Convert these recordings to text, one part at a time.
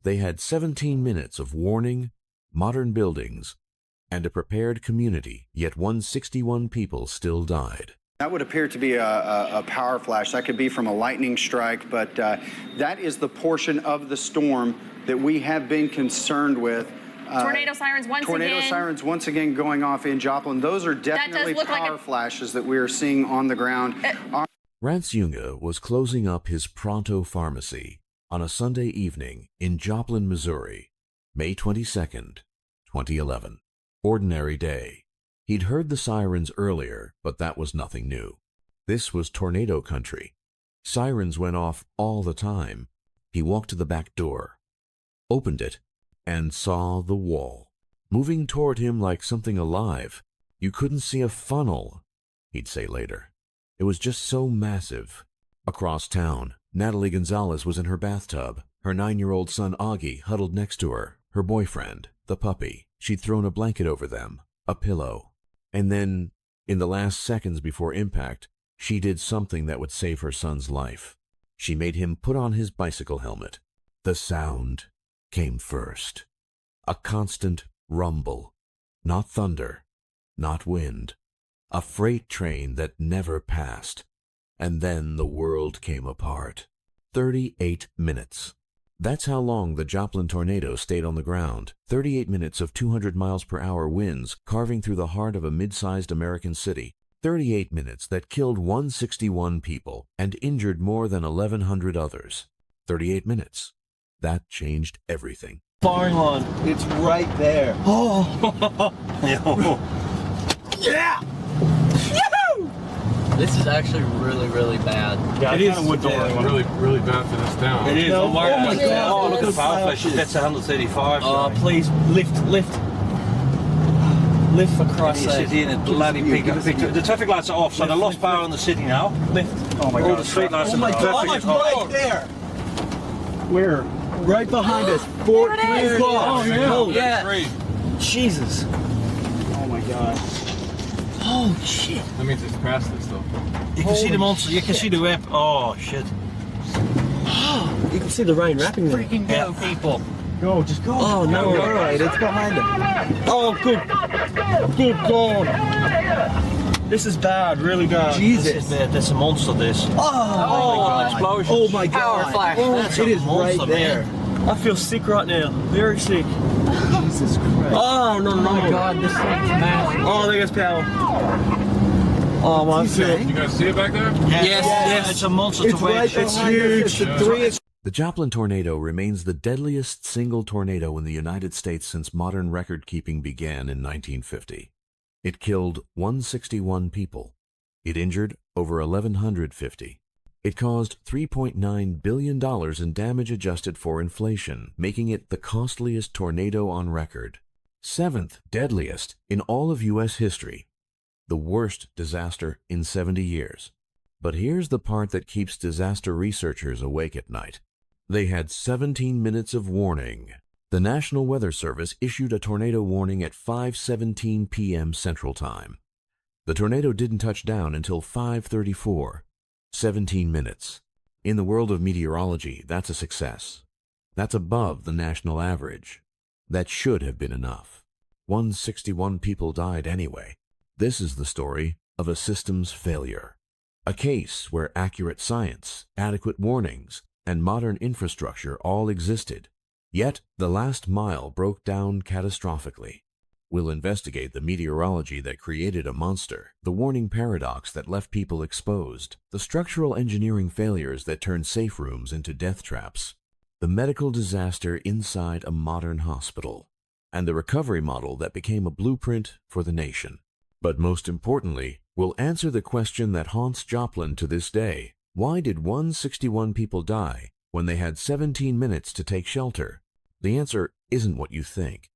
They had 17 minutes of warning, modern buildings, and a prepared community, yet 161 people still died. That would appear to be a power flash. That could be from a lightning strike, but that is the portion of the storm that we have been concerned with. Tornado sirens once again. Tornado sirens once again going off in Joplin. Those are definitely power flashes that we are seeing on the ground. Rance Junge was closing up his Pronto Pharmacy on a Sunday evening in Joplin, Missouri, May 22nd, 2011. Ordinary day. He'd heard the sirens earlier, but that was nothing new. This was tornado country. Sirens went off all the time. He walked to the back door, opened it, and saw the wall moving toward him like something alive. You couldn't see a funnel, he'd say later. It was just so massive. Across town, Natalie Gonzalez was in her bathtub, her 9-year-old son Augie huddled next to her, her boyfriend, the puppy. She'd thrown a blanket over them, a pillow. And then, in the last seconds before impact, she did something that would save her son's life. She made him put on his bicycle helmet. The sound came first. A constant rumble. Not thunder, not wind. A freight train that never passed. And then the world came apart. 38 minutes. That's how long the Joplin tornado stayed on the ground. 38 minutes of 200 miles per hour winds carving through the heart of a mid-sized American city. 38 minutes that killed 161 people and injured more than 1,100 others. 38 minutes. That changed everything. Firing line. It's right there. Oh. Yeah. This is actually really, really bad. Yeah, it is really bad for this town. It is. No, oh my God. God. Oh, look at the power flashes. That's 135. Oh, please, lift. Lift for Christ's sake. City and bloody picture. The traffic lights are off, so they lost power in the city now. Lift. Oh my God. All the street lights are perfect. Right there. Where? Right behind us. 4 3 o'clock. Oh, yeah. Jesus. Oh my God. Oh, shit. That means it's past this, though. You can see the monster. You can see the web. Oh, shit. You can see the rain wrapping there. Freaking go, people. Go, just go. Oh, no. All right, it's behind him. Oh, good God. This is bad, really bad. Jesus. This is bad. That's a monster, this. Oh, explosion. Oh, my God. Power flash. That's it is monster, right there. Man. I feel sick right now. Very sick. Jesus Christ. Oh, no. Oh, my God, this thing's massive. Oh, there goes power. Oh, my God. You guys see it back there? Yes. It's a monster to wait. It's huge. It's The Joplin tornado remains the deadliest single tornado in the United States since modern record-keeping began in 1950. It killed 161 people. It injured over 1,150. It caused $3.9 billion in damage adjusted for inflation, making it the costliest tornado on record. 7th deadliest in all of U.S. history. The worst disaster in 70 years. But here's the part that keeps disaster researchers awake at night. They had 17 minutes of warning. The National Weather Service issued a tornado warning at 5:17 p.m. Central Time. The tornado didn't touch down until 5:34. 17 minutes. In the world of meteorology, that's a success. That's above the national average. That should have been enough. 161 people died anyway. This is the story of a systems failure. A case where accurate science, adequate warnings, and modern infrastructure all existed. Yet the last mile broke down catastrophically. We'll investigate the meteorology that created a monster, the warning paradox that left people exposed, the structural engineering failures that turned safe rooms into death traps, the medical disaster inside a modern hospital, and the recovery model that became a blueprint for the nation. But most importantly, we'll answer the question that haunts Joplin to this day. Why did 161 people die when they had 17 minutes to take shelter? The answer isn't what you think.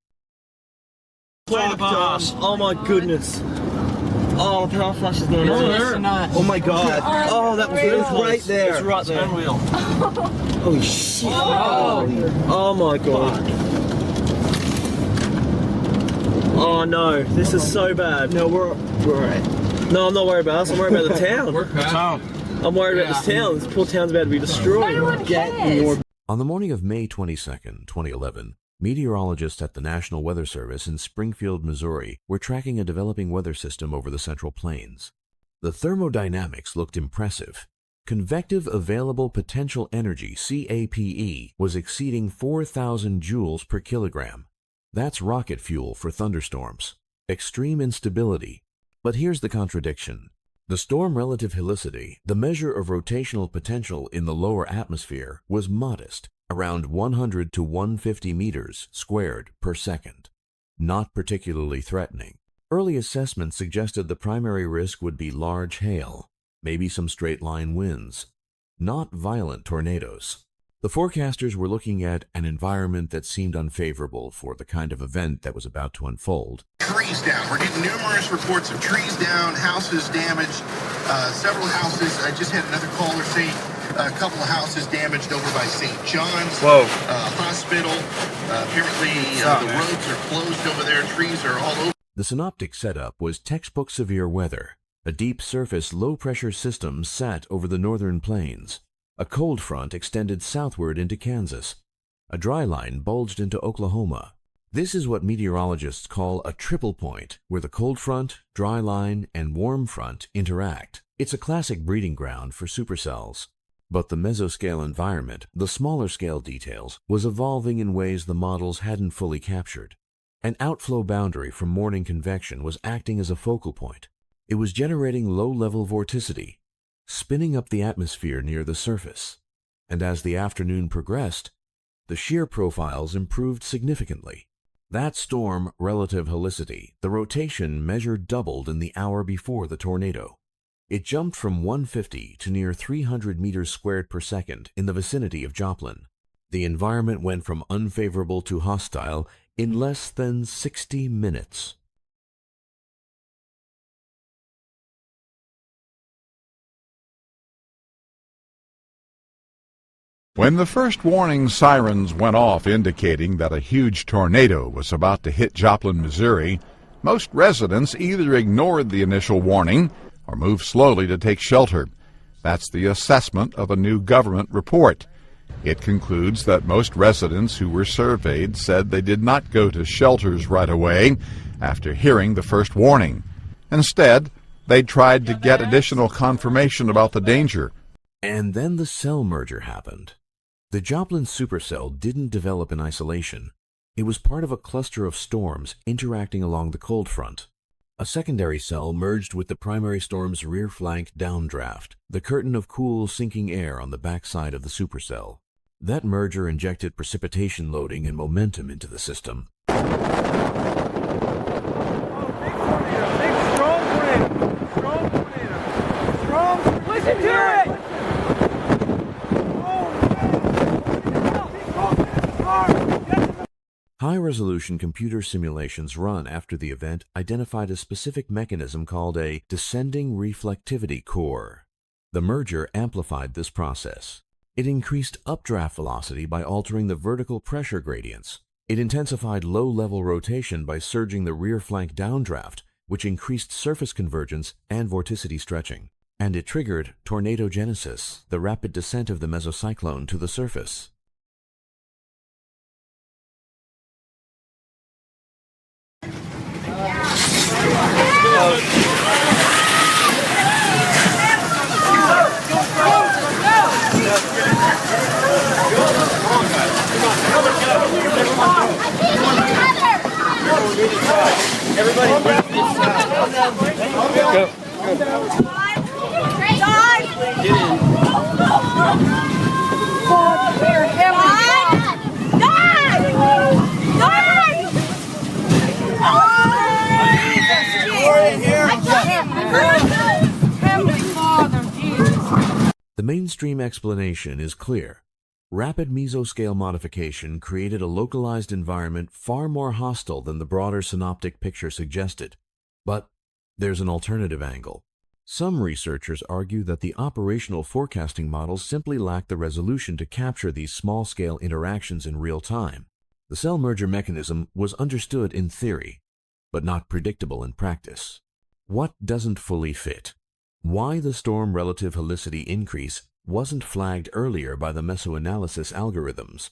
Oh my goodness. Oh, the power flash is going on. Oh my God. Oh, that was really close. Right there. It's right there. Unreal. Holy shit. Oh my God. Oh no, this is so bad. No, we're alright. No, I'm not worried about us. I'm worried about the town. We're past. I'm worried about this town. This poor town's about to be destroyed. Everyone cares. On the morning of May 22, 2011, meteorologists at the National Weather Service in Springfield, Missouri, were tracking a developing weather system over the Central Plains. The thermodynamics looked impressive. Convective available potential energy, CAPE, was exceeding 4,000 joules per kilogram. That's rocket fuel for thunderstorms. Extreme instability. But here's the contradiction. The storm relative helicity, the measure of rotational potential in the lower atmosphere, was modest, around 100 to 150 meters squared per second. Not particularly threatening. Early assessments suggested the primary risk would be large hail, maybe some straight-line winds, not violent tornadoes. The forecasters were looking at an environment that seemed unfavorable for the kind of event that was about to unfold. Trees down. We're getting numerous reports of trees down, houses damaged, several houses. I just had another caller say a couple of houses damaged over by St. John's Hospital. Apparently the roads are closed over there. Trees are all over. The synoptic setup was textbook severe weather. A deep surface low-pressure system sat over the northern plains. A cold front extended southward into Kansas. A dry line bulged into Oklahoma. This is what meteorologists call a triple point, where the cold front, dry line, and warm front interact. It's a classic breeding ground for supercells. But the mesoscale environment, the smaller scale details, was evolving in ways the models hadn't fully captured. An outflow boundary from morning convection was acting as a focal point. It was generating low-level vorticity, spinning up the atmosphere near the surface. And as the afternoon progressed, the shear profiles improved significantly. That storm relative helicity, the rotation measured doubled in the hour before the tornado. It jumped from 150 to near 300 meters squared per second in the vicinity of Joplin. The environment went from unfavorable to hostile in less than 60 minutes. When the first warning sirens went off indicating that a huge tornado was about to hit Joplin, Missouri, most residents either ignored the initial warning or moved slowly to take shelter. That's the assessment of a new government report. It concludes that most residents who were surveyed said they did not go to shelters right away after hearing the first warning. Instead, they tried to get additional confirmation about the danger. And then the cell merger happened. The Joplin supercell didn't develop in isolation. It was part of a cluster of storms interacting along the cold front. A secondary cell merged with the primary storm's rear flank downdraft, the curtain of cool, sinking air on the backside of the supercell. That merger injected precipitation loading and momentum into the system. Listen to it! High-resolution computer simulations run after the event identified a specific mechanism called a descending reflectivity core. The merger amplified this process. It increased updraft velocity by altering the vertical pressure gradients. It intensified low-level rotation by surging the rear flank downdraft, which increased surface convergence and vorticity stretching. And it triggered tornadogenesis, the rapid descent of the mesocyclone to the surface. The mainstream explanation is clear. Rapid mesoscale modification created a localized environment far more hostile than the broader synoptic picture suggested. But there's an alternative angle. Some researchers argue that the operational forecasting models simply lack the resolution to capture these small-scale interactions in real time. The cell merger mechanism was understood in theory, but not predictable in practice. What doesn't fully fit? Why the storm relative helicity increase wasn't flagged earlier by the mesoanalysis algorithms.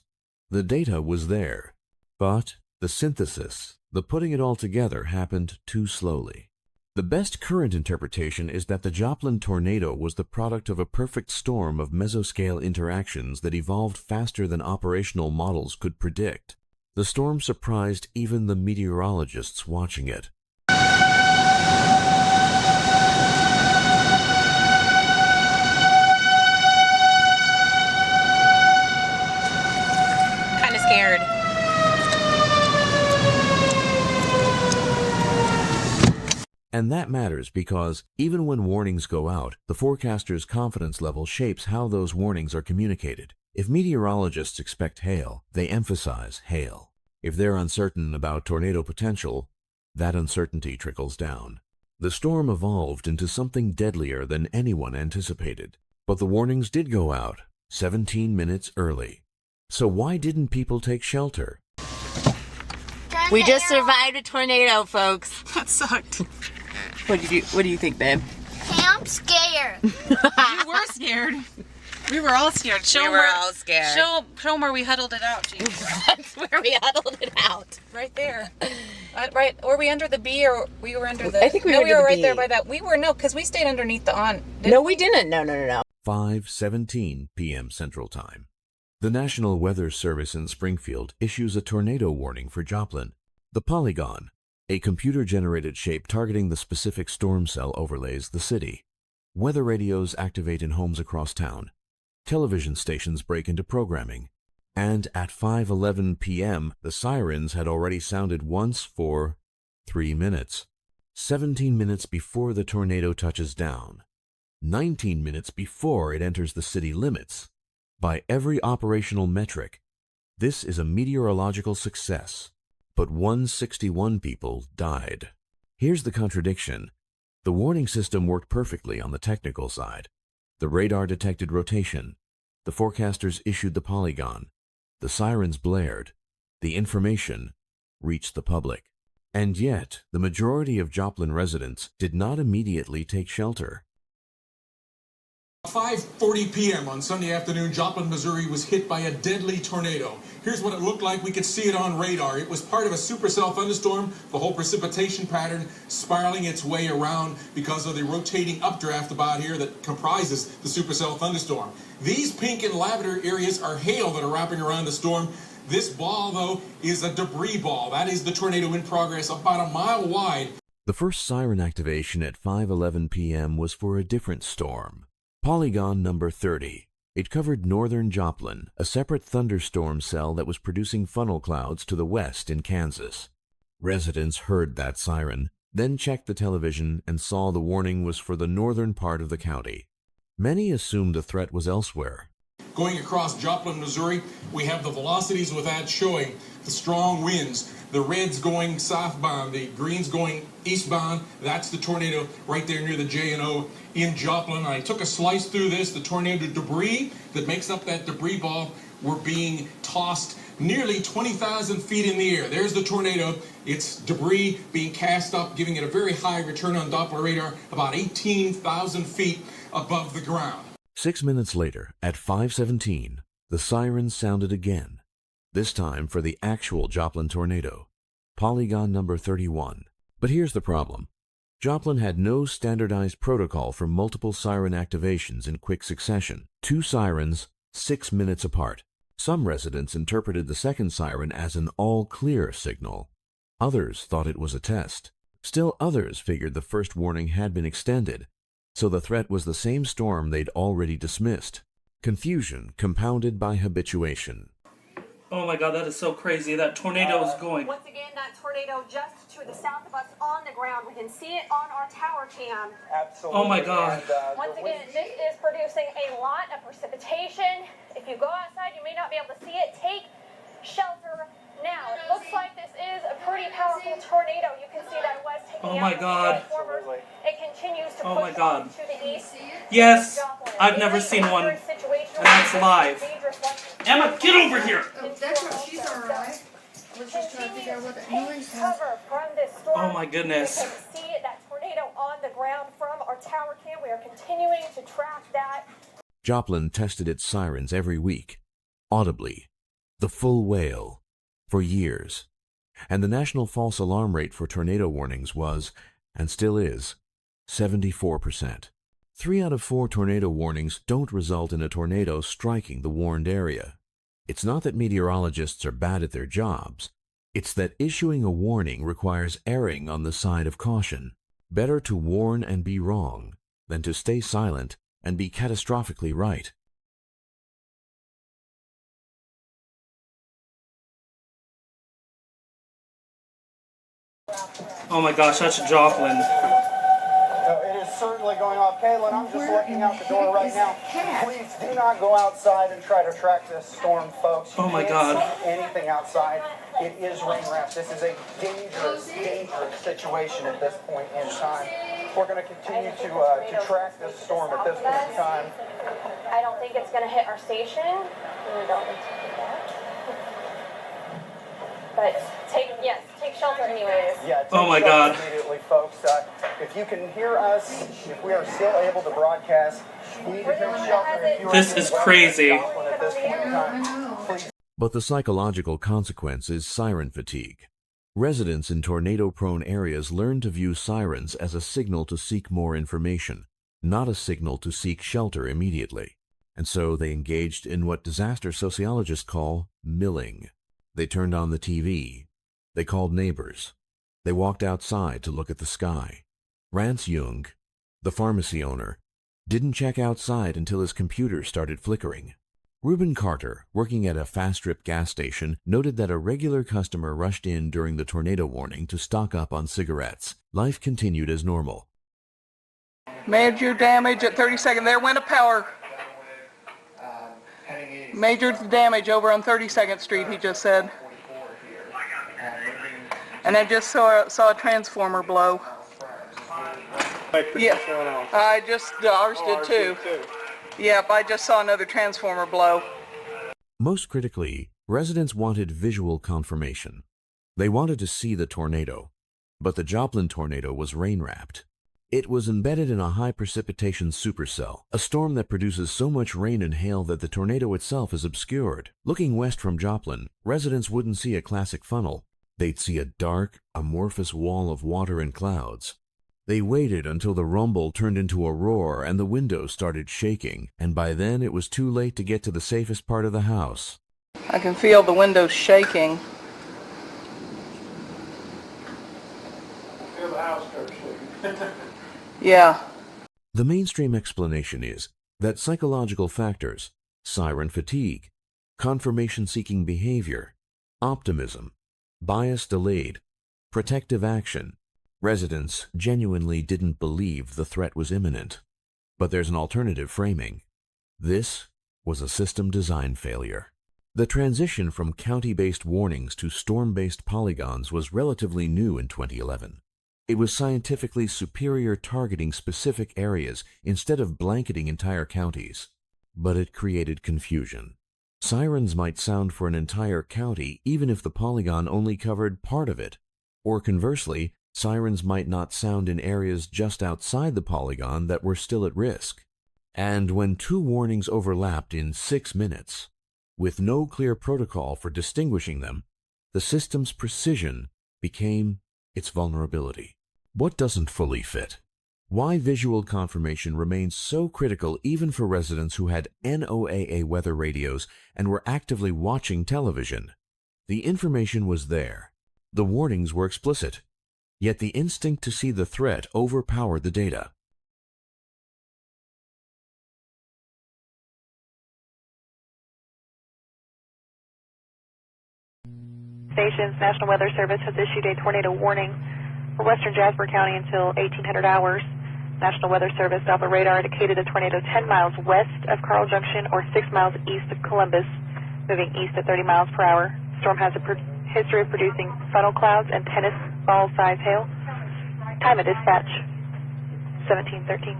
The data was there, but the synthesis, the putting it all together, happened too slowly. The best current interpretation is that the Joplin tornado was the product of a perfect storm of mesoscale interactions that evolved faster than operational models could predict. The storm surprised even the meteorologists watching it. Kind of scared. And that matters because even when warnings go out, the forecaster's confidence level shapes how those warnings are communicated. If meteorologists expect hail, they emphasize hail. If they're uncertain about tornado potential, that uncertainty trickles down. The storm evolved into something deadlier than anyone anticipated. But the warnings did go out 17 minutes early. So why didn't people take shelter? We just survived a tornado, folks. That sucked. What do you think, babe? I'm scared. You were scared. We were all scared. We were all scared. Show them where we huddled it out, James. That's where we huddled it out. Right there. Right. Were we under the B or we were under the... I think we were under the right B. there by that. We were, no, because we stayed underneath the on. No, we didn't. No. 5:17 p.m. Central Time. The National Weather Service in Springfield issues a tornado warning for Joplin. The polygon, a computer-generated shape targeting the specific storm cell, overlays the city. Weather radios activate in homes across town. Television stations break into programming. And at 5:11 p.m., the sirens had already sounded once for 3 minutes. 17 minutes before the tornado touches down. 19 minutes before it enters the city limits. By every operational metric, this is a meteorological success. But 161 people died. Here's the contradiction. The warning system worked perfectly on the technical side. The radar detected rotation. The forecasters issued the polygon. The sirens blared. The information reached the public. And yet, the majority of Joplin residents did not immediately take shelter. 5:40 p.m. on Sunday afternoon, Joplin, Missouri was hit by a deadly tornado. Here's what it looked like. We could see it on radar. It was part of a supercell thunderstorm, the whole precipitation pattern spiraling its way around because of the rotating updraft about here that comprises the supercell thunderstorm. These pink and lavender areas are hail that are wrapping around the storm. This ball, though, is a debris ball. That is the tornado in progress, about a mile wide. The first siren activation at 5:11 p.m. was for a different storm. Polygon number 30. It covered northern Joplin, a separate thunderstorm cell that was producing funnel clouds to the west in Kansas. Residents heard that siren, then checked the television and saw the warning was for the northern part of the county. Many assumed the threat was elsewhere. Going across Joplin, Missouri, we have the velocities with that showing, the strong winds, the reds going southbound, the greens going eastbound. That's the tornado right there near the J&O in Joplin. I took a slice through this. The tornado debris that makes up that debris ball were being tossed nearly 20,000 feet in the air. There's the tornado. It's debris being cast up, giving it a very high return on Doppler radar, about 18,000 feet above the ground. 6 minutes later, at 5:17, the sirens sounded again, this time for the actual Joplin tornado, polygon number 31. But here's the problem. Joplin had no standardized protocol for multiple siren activations in quick succession. 2 sirens, 6 minutes apart. Some residents interpreted the second siren as an all-clear signal. Others thought it was a test. Still others figured the first warning had been extended, so the threat was the same storm they'd already dismissed. Confusion compounded by habituation. Oh my God, that is so crazy. That tornado is going. Once again, that tornado just to the south of us on the ground. We can see it on our tower cam. Absolutely. Oh my God. Once again, this is producing a lot of precipitation. If you go outside, you may not be able to see it. Take shelter now. It looks like this is a pretty powerful tornado. You can see that it was taking Oh my God. It continues to Oh push my God. to the east. Yes, I've never seen one, and that's live. Emma, get over here. That's what she's alright. I was just trying to figure out what that noise was. Oh my goodness. You can see that tornado on the ground from our tower cam. We are continuing to track that. Joplin tested its sirens every week, audibly, the full wail, for years. And the national false alarm rate for tornado warnings was, and still is, 74%. 3 out of 4 tornado warnings don't result in a tornado striking the warned area. It's not that meteorologists are bad at their jobs. It's that issuing a warning requires erring on the side of caution. Better to warn and be wrong than to stay silent and be catastrophically right. Oh my gosh, that's Joplin. It is certainly going off. Kaylin, I'm just looking out the door right now. Please do not go outside and try to track this storm, folks. Oh my God. You can't see anything outside. It is rain wrapped. This is a dangerous, dangerous situation at this point in time. We're going to continue to track this storm at this point in time. I don't think it's going to hit our station. We don't need to do that. But take shelter anyways. Yeah, take oh my shelter God. Immediately, folks. If you can hear us, if we are still able to broadcast, we need to take shelter. If you are This is crazy. at this point in time, please. But the psychological consequence is siren fatigue. Residents in tornado-prone areas learn to view sirens as a signal to seek more information, not a signal to seek shelter immediately. And so they engaged in what disaster sociologists call milling. They turned on the TV. They called neighbors. They walked outside to look at the sky. Rance Jung, the pharmacy owner, didn't check outside until his computer started flickering. Reuben Carter, working at a Fast Trip gas station, noted that a regular customer rushed in during the tornado warning to stock up on cigarettes. Life continued as normal. Major damage at 32nd. There went a power. Major damage over on 32nd Street, he just said. And I just saw a transformer blow. Yeah, I just, ours did too. Yep, I just saw another transformer blow. Most critically, residents wanted visual confirmation. They wanted to see the tornado, but the Joplin tornado was rain-wrapped. It was embedded in a high-precipitation supercell, a storm that produces so much rain and hail that the tornado itself is obscured. Looking west from Joplin, residents wouldn't see a classic funnel. They'd see a dark, amorphous wall of water and clouds. They waited until the rumble turned into a roar and the windows started shaking, and by then it was too late to get to the safest part of the house. I can feel the windows shaking. Feel the house start shaking. Yeah. The mainstream explanation is that psychological factors, siren fatigue, confirmation-seeking behavior, optimism, bias delayed, protective action. Residents genuinely didn't believe the threat was imminent. But there's an alternative framing. This was a system design failure. The transition from county-based warnings to storm-based polygons was relatively new in 2011. It was scientifically superior targeting specific areas instead of blanketing entire counties. But it created confusion. Sirens might sound for an entire county even if the polygon only covered part of it. Or conversely, sirens might not sound in areas just outside the polygon that were still at risk. And when 2 warnings overlapped in 6 minutes, with no clear protocol for distinguishing them, the system's precision became its vulnerability. What doesn't fully fit? Why visual confirmation remains so critical even for residents who had NOAA weather radios and were actively watching television? The information was there. The warnings were explicit. Yet the instinct to see the threat overpowered the data. Stations, National Weather Service has issued a tornado warning for western Jasper County until 1800 hours. National Weather Service Doppler radar indicated a tornado 10 miles west of Carl Junction or 6 miles east of Columbus, moving east at 30 miles per hour. Storm has a history of producing funnel clouds and tennis ball-size hail. Time of dispatch, 1713.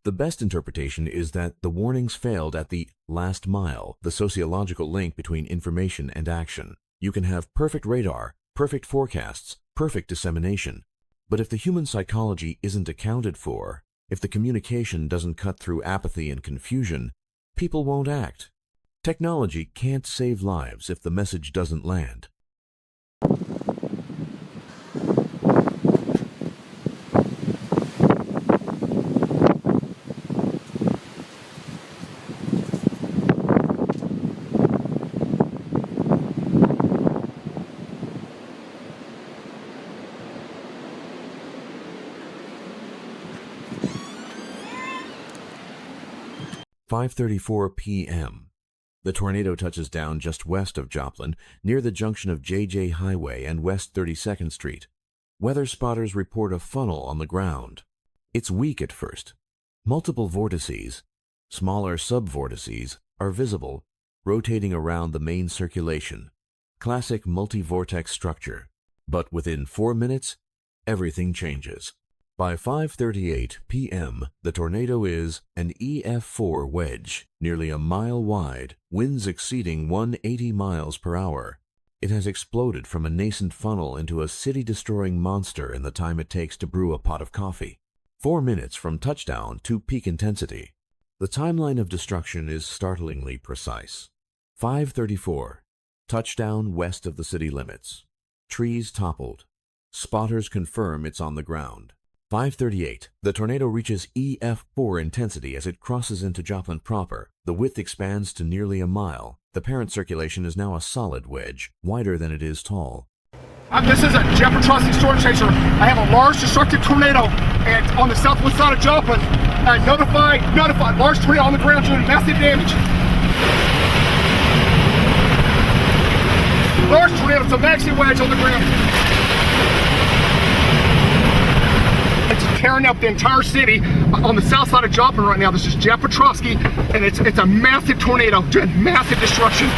The best interpretation is that the warnings failed at the last mile, the sociological link between information and action. You can have perfect radar, perfect forecasts, perfect dissemination, but if the human psychology isn't accounted for, If the communication doesn't cut through apathy and confusion, people won't act. Technology can't save lives if the message doesn't land. "5:34 p.m. The tornado touches down just west of Joplin, near the junction of JJ Highway and West 32nd Street. Weather spotters report a funnel on the ground. It's weak at first. Multiple vortices, smaller subvortices, are visible, rotating around the main circulation. Classic multi-vortex structure. But within 4 minutes, everything changes. By 5:38 p.m., the tornado is an EF5 wedge, nearly a mile wide, winds exceeding 180 miles per hour. It has exploded from a nascent funnel into a city-destroying monster in the time it takes to brew a pot of coffee. 4 minutes from touchdown to peak intensity. The timeline of destruction is startlingly precise. 5:34. Touchdown west of the city limits. Trees toppled. Spotters confirm it's on the ground. 5:38. The tornado reaches EF4 intensity as it crosses into Joplin proper. The width expands to nearly a mile. The parent circulation is now a solid wedge, wider than it is tall. This is a Joplin storm chaser. I have a large destructive tornado on the southwest side of Joplin. Notified, large tornado on the ground doing massive damage. Large tornado, it's a maxi wedge on the ground. It's tearing up the entire city on the south side of Joplin right now. This is Jeff Petrosky, and it's a massive tornado doing massive destruction.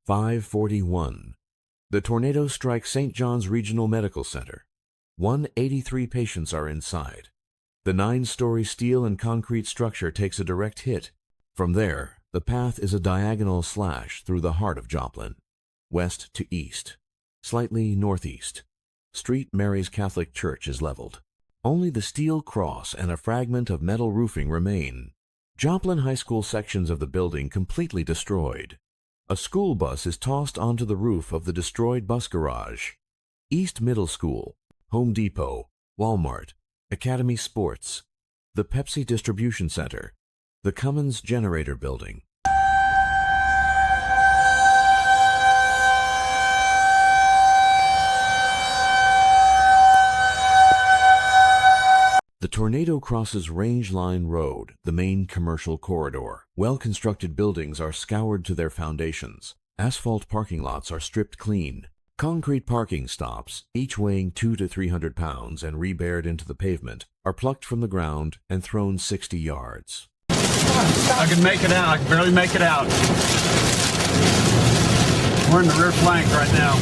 5:41. The tornado strikes St. John's Regional Medical Center. 183 patients are inside. The 9-story steel and concrete structure takes a direct hit. From there, the path is a diagonal slash through the heart of Joplin, west to east, slightly northeast. Street Mary's Catholic Church is leveled. Only the steel cross and a fragment of metal roofing remain. Joplin High School sections of the building completely destroyed. A school bus is tossed onto the roof of the destroyed bus garage. East Middle School, Home Depot, Walmart, Academy Sports, the Pepsi Distribution Center, the Cummins Generator Building. The tornado crosses Range Line Road, the main commercial corridor. Well-constructed buildings are scoured to their foundations. Asphalt parking lots are stripped clean. Concrete parking stops, each weighing 200 to 300 pounds and rebared into the pavement, are plucked from the ground and thrown 60 yards. I can make it out. I can barely make it out. We're in the rear flank right now.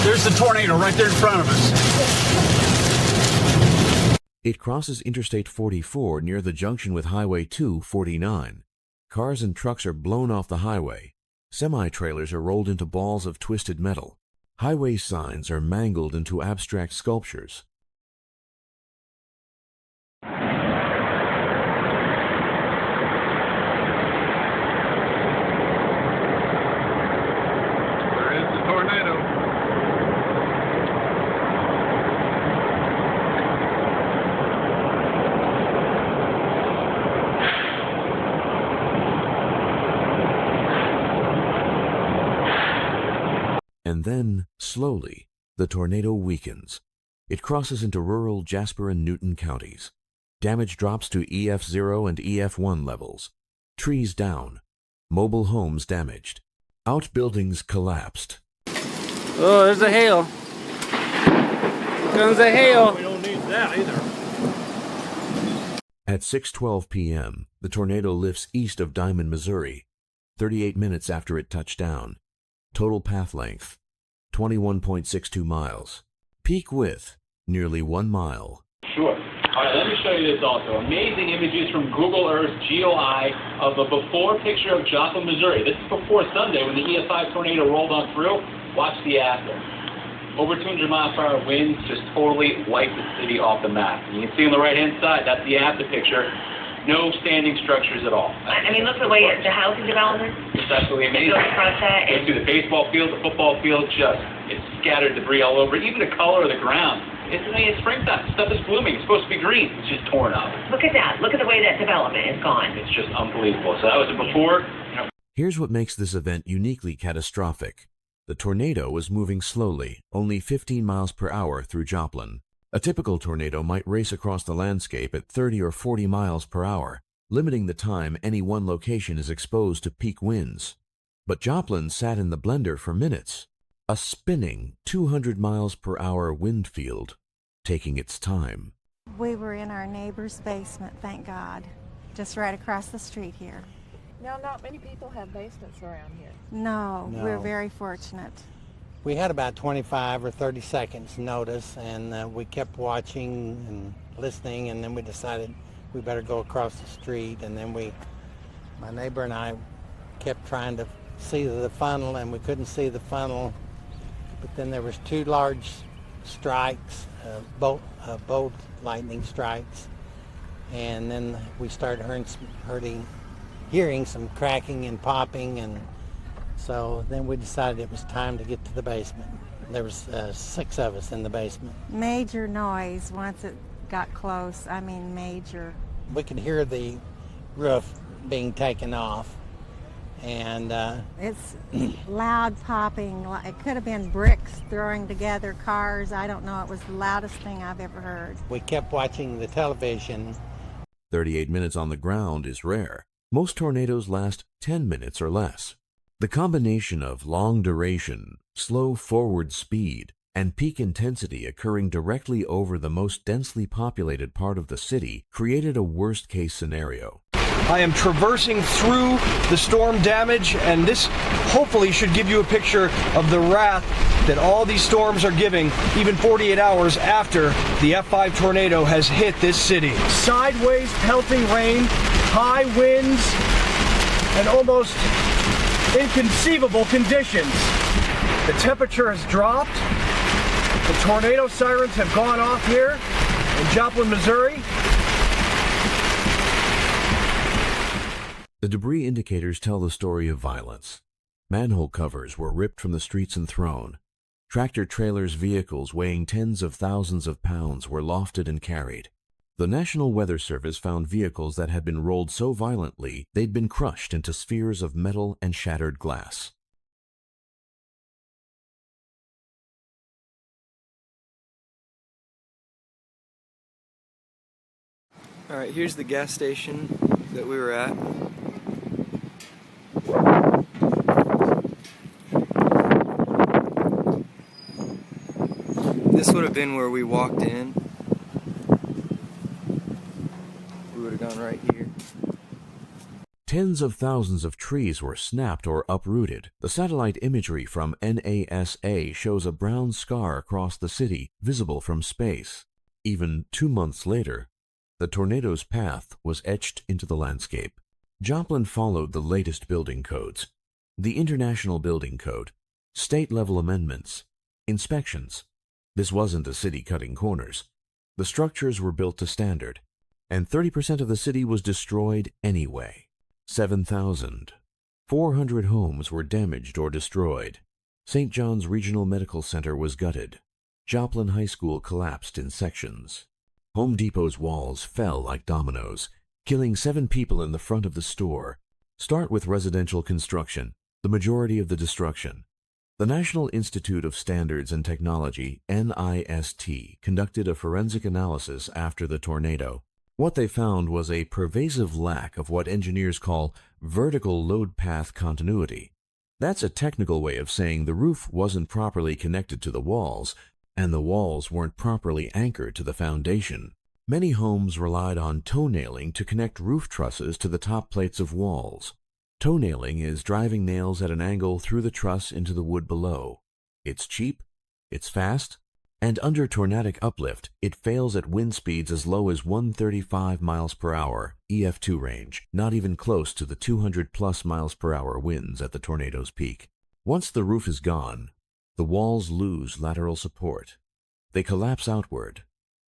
There's the tornado right there in front of us. It crosses Interstate 44 near the junction with Highway 249. Cars and trucks are blown off the highway. Semi-trailers are rolled into balls of twisted metal. Highway signs are mangled into abstract sculptures. There is the tornado. And then, slowly, the tornado weakens. It crosses into rural Jasper and Newton counties. Damage drops to EF0 and EF1 levels. Trees down. Mobile homes damaged. Outbuildings collapsed. Oh, there's a hail. Here comes the hail. We don't need that either. At 6:12 p.m., the tornado lifts east of Diamond, Missouri, 38 minutes after it touched down. Total path length, 21.62 miles. Peak width, nearly 1 mile. Sure. All right, let me show you this also. Amazing images from Google Earth GeoEye of a before picture of Joplin, Missouri. This is before Sunday when the EF5 tornado rolled on through. Watch the after. over 200 mile per hour winds just totally wiped the city off the map. And you can see on the right-hand side, that's the after picture. No standing structures at all. I mean, look at the way the housing development. It's absolutely amazing. Go across that. Go through the baseball field, the football field, it's scattered debris all over. Even the color of the ground. It's springtime. Stuff is blooming. It's supposed to be green. It's just torn up. Look at that. Look at the way that development is gone. It's just unbelievable. So that was a before. Here's what makes this event uniquely catastrophic. The tornado was moving slowly, only 15 miles per hour through Joplin. A typical tornado might race across the landscape at 30 or 40 miles per hour, limiting the time any one location is exposed to peak winds. But Joplin sat in the blender for minutes, a spinning 200 miles per hour wind field, taking its time. We were in our neighbor's basement, thank God, just right across the street here. Now, not many people have basements around here. No, we're very fortunate. We had about 25 or 30 seconds notice, and we kept watching and listening, and then we decided we better go across the street. And then my neighbor and I kept trying to see the funnel, and we couldn't see the funnel. But then there was two large strikes, bolt lightning strikes, and then we started hearing some cracking and popping, and so then we decided it was time to get to the basement. There was 6 of us in the basement. Major noise once it got close. I mean, major. We could hear the roof being taken off, and it's loud popping. It could have been bricks throwing together, cars. I don't know. It was the loudest thing I've ever heard. We kept watching the television. 38 minutes on the ground is rare. Most tornadoes last 10 minutes or less. The combination of long duration, slow forward speed, and peak intensity occurring directly over the most densely populated part of the city created a worst-case scenario. I am traversing through the storm damage, and this hopefully should give you a picture of the wrath that all these storms are giving, even 48 hours after the F5 tornado has hit this city. Sideways pelting rain, high winds, and almost inconceivable conditions. The temperature has dropped. The tornado sirens have gone off here in Joplin, Missouri. The debris indicators tell the story of violence. Manhole covers were ripped from the streets and thrown. Tractor-trailers vehicles weighing tens of thousands of pounds were lofted and carried. The National Weather Service found vehicles that had been rolled so violently they'd been crushed into spheres of metal and shattered glass. All right, here's the gas station that we were at. This would have been where we walked in. We would have gone right here. Tens of thousands of trees were snapped or uprooted. The satellite imagery from NASA shows a brown scar across the city, visible from space. Even 2 months later, the tornado's path was etched into the landscape. Joplin followed the latest building codes, the International Building Code, state-level amendments, inspections. This wasn't a city cutting corners. The structures were built to standard, and 30% of the city was destroyed anyway. 7,400 homes were damaged or destroyed. St. John's Regional Medical Center was gutted. Joplin High School collapsed in sections. Home Depot's walls fell like dominoes, killing 7 people in the front of the store. Start with residential construction, the majority of the destruction. The National Institute of Standards and Technology, NIST, conducted a forensic analysis after the tornado. What they found was a pervasive lack of what engineers call vertical load path continuity. That's a technical way of saying the roof wasn't properly connected to the walls, and the walls weren't properly anchored to the foundation. Many homes relied on toe nailing to connect roof trusses to the top plates of walls. Toe nailing is driving nails at an angle through the truss into the wood below. It's cheap, it's fast, and under tornadic uplift, it fails at wind speeds as low as 135 miles per hour, EF2 range, not even close to the 200 plus miles per hour winds at the tornado's peak. Once the roof is gone, The walls lose lateral support. They collapse outward.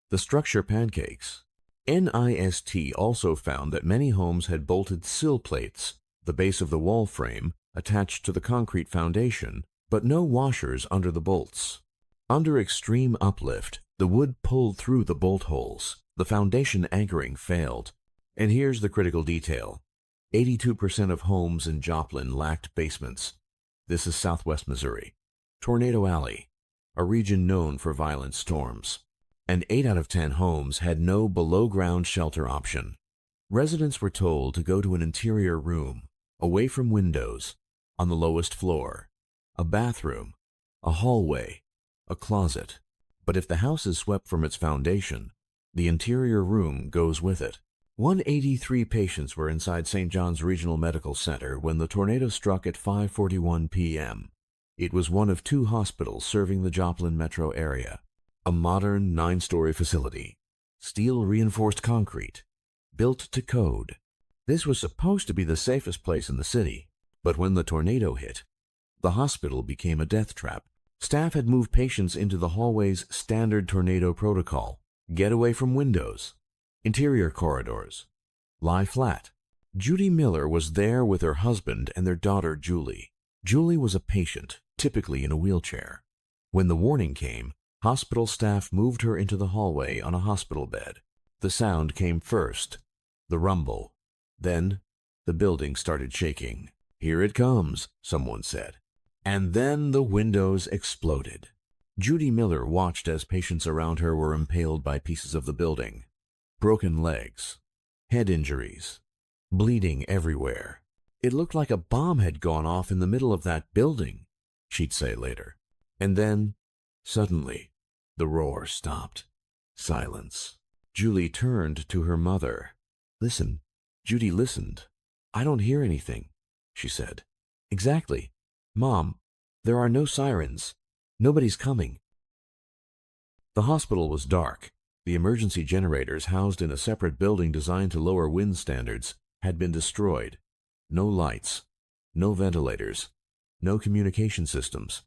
The structure pancakes. NIST also found that many homes had bolted sill plates, the base of the wall frame, attached to the concrete foundation, but no washers under the bolts. Under extreme uplift, the wood pulled through the bolt holes. The foundation anchoring failed. And here's the critical detail. 82% of homes in Joplin lacked basements. This is southwest Missouri. Tornado Alley, a region known for violent storms. And 8 out of 10 homes had no below-ground shelter option. Residents were told to go to an interior room, away from windows, on the lowest floor, a bathroom, a hallway, a closet. But if the house is swept from its foundation, the interior room goes with it. 183 patients were inside St. John's Regional Medical Center when the tornado struck at 5:41 p.m. It was one of 2 hospitals serving the Joplin metro area. A modern 9-story facility, steel-reinforced concrete, built to code. This was supposed to be the safest place in the city, but when the tornado hit, the hospital became a death trap. Staff had moved patients into the hallway's standard tornado protocol. Get away from windows. Interior corridors. Lie flat. Judy Miller was there with her husband and their daughter, Julie. Julie was a patient, typically in a wheelchair. When the warning came, hospital staff moved her into the hallway on a hospital bed. The sound came first, the rumble. Then, the building started shaking. "Here it comes," someone said. And then the windows exploded. Judy Miller watched as patients around her were impaled by pieces of the building. Broken legs, head injuries, bleeding everywhere. "It looked like a bomb had gone off in the middle of that building," she'd say later. And then, suddenly, the roar stopped. Silence. Julie turned to her mother. "Listen." Judy listened. "I don't hear anything," she said. "Exactly. Mom, there are no sirens. Nobody's coming." The hospital was dark. The emergency generators, housed in a separate building designed to lower wind standards, had been destroyed. No lights, no ventilators, no communication systems.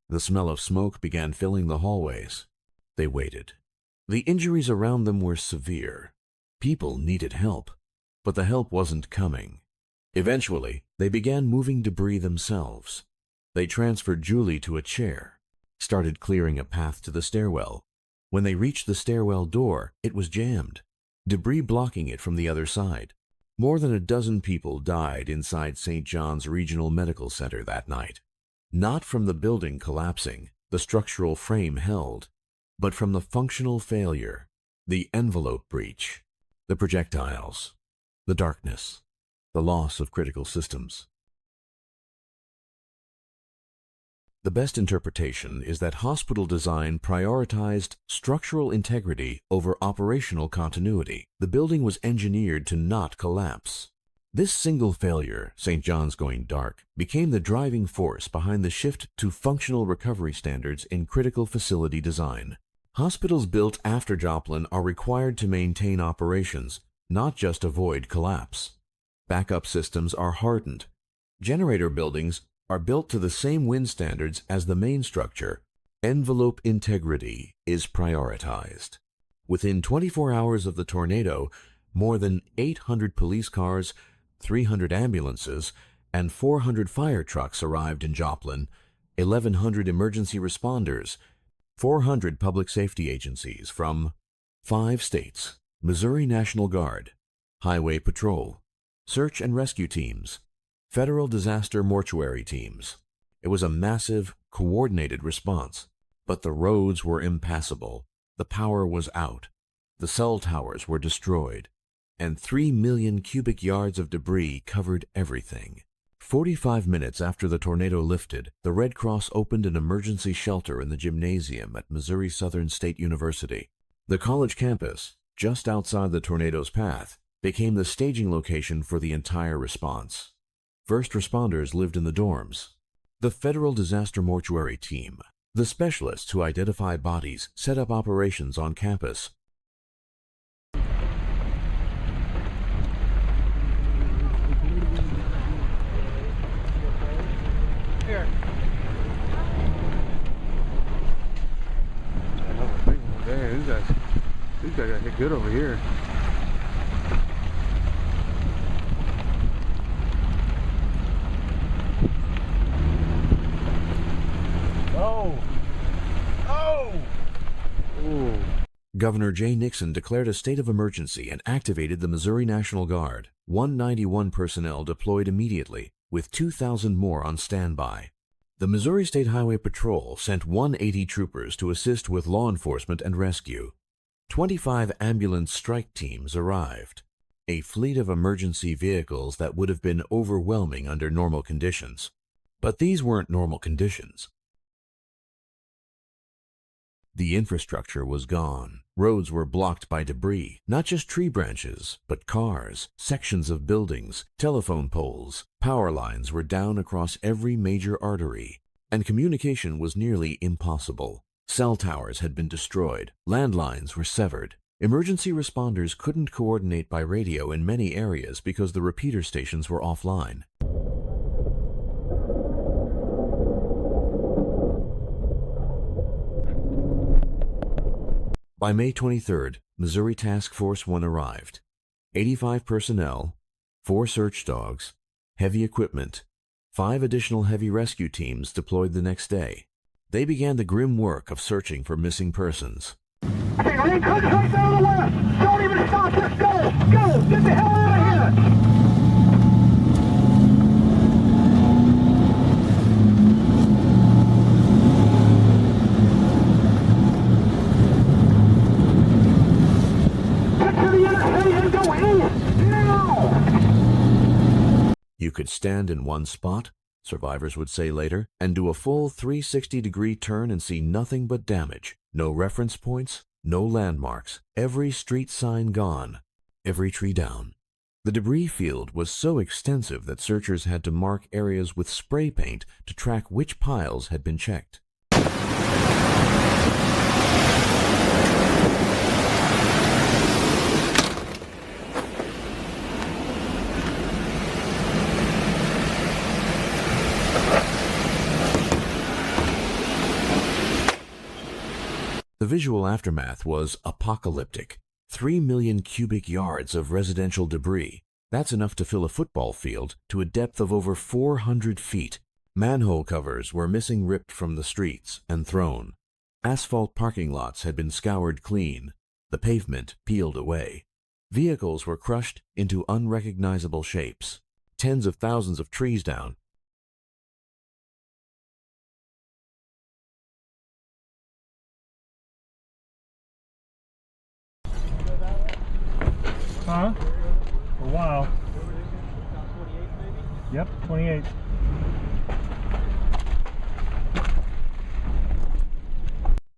The smell of smoke began filling the hallways. They waited. The injuries around them were severe. People needed help, but the help wasn't coming. Eventually, they began moving debris themselves. They transferred Julie to a chair, started clearing a path to the stairwell. When they reached the stairwell door, it was jammed, debris blocking it from the other side. More than a dozen people died inside St. John's Regional Medical Center that night. Not from the building collapsing, the structural frame held, but from the functional failure, the envelope breach, the projectiles, the darkness, the loss of critical systems. The best interpretation is that hospital design prioritized structural integrity over operational continuity. The building was engineered to not collapse. This single failure, St. John's going dark, became the driving force behind the shift to functional recovery standards in critical facility design. Hospitals built after Joplin are required to maintain operations, not just avoid collapse. Backup systems are hardened. Generator buildings are built to the same wind standards as the main structure. Envelope integrity is prioritized. Within 24 hours of the tornado, more than 800 police cars, 300 ambulances, and 400 fire trucks arrived in Joplin, 1,100 emergency responders, 400 public safety agencies from 5 states, Missouri National Guard, Highway Patrol, search and rescue teams, federal disaster mortuary teams. It was a massive, coordinated response, but the roads were impassable, the power was out, the cell towers were destroyed, and 3 million cubic yards of debris covered everything. 45 minutes after the tornado lifted, the Red Cross opened an emergency shelter in the gymnasium at Missouri Southern State University. The college campus, just outside the tornado's path, became the staging location for the entire response. First responders lived in the dorms. The Federal Disaster Mortuary Team, the specialists who identify bodies, set up operations on campus. Here. good over here. Oh! Oh! Ooh. Governor Jay Nixon declared a state of emergency and activated the Missouri National Guard. 191 personnel deployed immediately, with 2,000 more on standby. The Missouri State Highway Patrol sent 180 troopers to assist with law enforcement and rescue. 25 ambulance strike teams arrived, a fleet of emergency vehicles that would have been overwhelming under normal conditions. But these weren't normal conditions. The infrastructure was gone. Roads were blocked by debris, not just tree branches, but cars, sections of buildings, telephone poles. Power lines were down across every major artery, and communication was nearly impossible. Cell towers had been destroyed, landlines were severed. Emergency responders couldn't coordinate by radio in many areas because the repeater stations were offline. By May 23rd, Missouri Task Force 1 arrived. 85 personnel, 4 search dogs, heavy equipment, 5 additional heavy rescue teams deployed the next day. They began the grim work of searching for missing persons. Okay, rain comes right down the left. Don't even stop, just go. Go, get the hell out of here. You could stand in one spot, survivors would say later, and do a full 360-degree turn and see nothing but damage. No reference points, no landmarks, every street sign gone, every tree down. The debris field was so extensive that searchers had to mark areas with spray paint to track which piles had been checked. The visual aftermath was apocalyptic. 3 million cubic yards of residential debris. That's enough to fill a football field to a depth of over 400 feet. Manhole covers were missing, ripped from the streets and thrown. Asphalt parking lots had been scoured clean. The pavement peeled away. Vehicles were crushed into unrecognizable shapes. Tens of thousands of trees down. Huh? For a while. Yep, 28.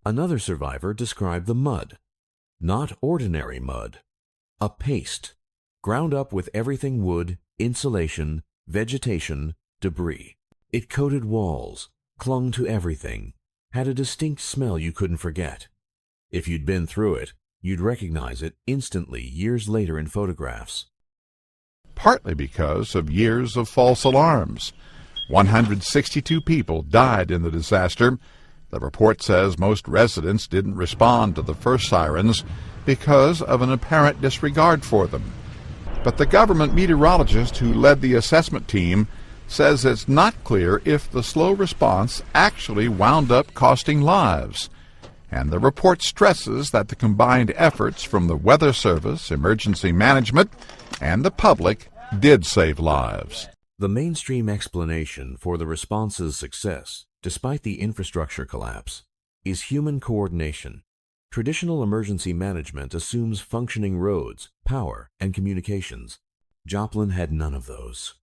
Another survivor described the mud. Not ordinary mud. A paste, ground up with everything wood, insulation, vegetation, debris. It coated walls, clung to everything, had a distinct smell you couldn't forget. If you'd been through it, you'd recognize it instantly years later in photographs. Partly because of years of false alarms. 162 people died in the disaster. The report says most residents didn't respond to the first sirens because of an apparent disregard for them. But the government meteorologist who led the assessment team says it's not clear if the slow response actually wound up costing lives. And the report stresses that the combined efforts from the Weather Service, emergency management, and the public did save lives. The mainstream explanation for the response's success, despite the infrastructure collapse, is human coordination. Traditional emergency management assumes functioning roads, power, and communications. Joplin had none of those.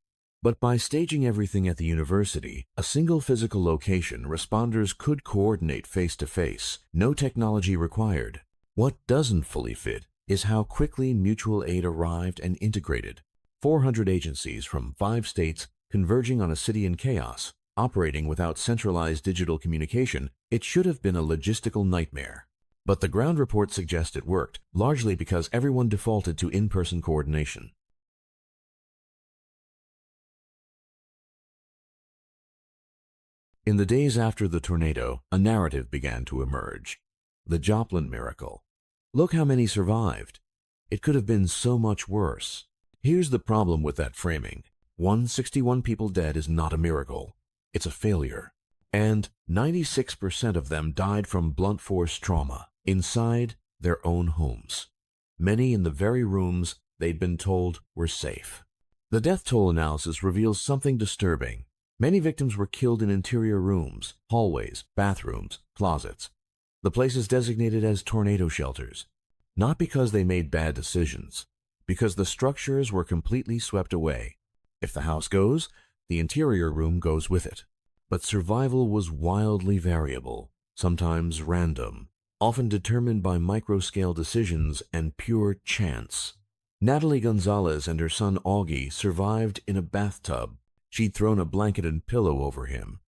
But by staging everything at the university, a single physical location, responders could coordinate face-to-face, no technology required. What doesn't fully fit is how quickly mutual aid arrived and integrated. 400 agencies from 5 states converging on a city in chaos, operating without centralized digital communication. It should have been a logistical nightmare. But the ground report suggests it worked, largely because everyone defaulted to in-person coordination. In the days after the tornado, a narrative began to emerge. The Joplin miracle. Look how many survived. It could have been so much worse. Here's the problem with that framing. 161 people dead is not a miracle. It's a failure. And 96% of them died from blunt force trauma inside their own homes. Many in the very rooms they'd been told were safe. The death toll analysis reveals something disturbing. Many victims were killed in interior rooms, hallways, bathrooms, closets. The places designated as tornado shelters. Not because they made bad decisions, because the structures were completely swept away. If the house goes, the interior room goes with it. But survival was wildly variable, sometimes random, often determined by micro-scale decisions and pure chance. Natalie Gonzalez and her son Augie survived in a bathtub. She'd thrown a blanket and pillow over him,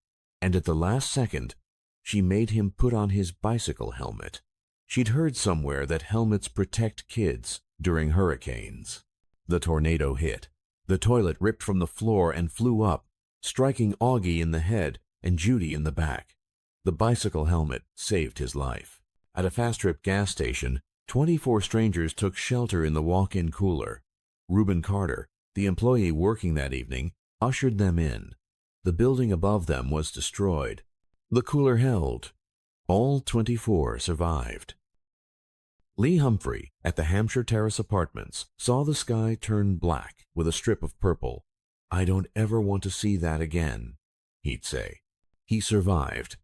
and at the last second, she made him put on his bicycle helmet. She'd heard somewhere that helmets protect kids during hurricanes. The tornado hit. The toilet ripped from the floor and flew up, striking Augie in the head and Judy in the back. The bicycle helmet saved his life. At a Fast Trip gas station, 24 strangers took shelter in the walk-in cooler. Reuben Carter, the employee working that evening, ushered them in. The building above them was destroyed. The cooler held. All 24 survived. Lee Humphrey, at the Hampshire Terrace Apartments, saw the sky turn black with a strip of purple. "I don't ever want to see that again," he'd say. He survived,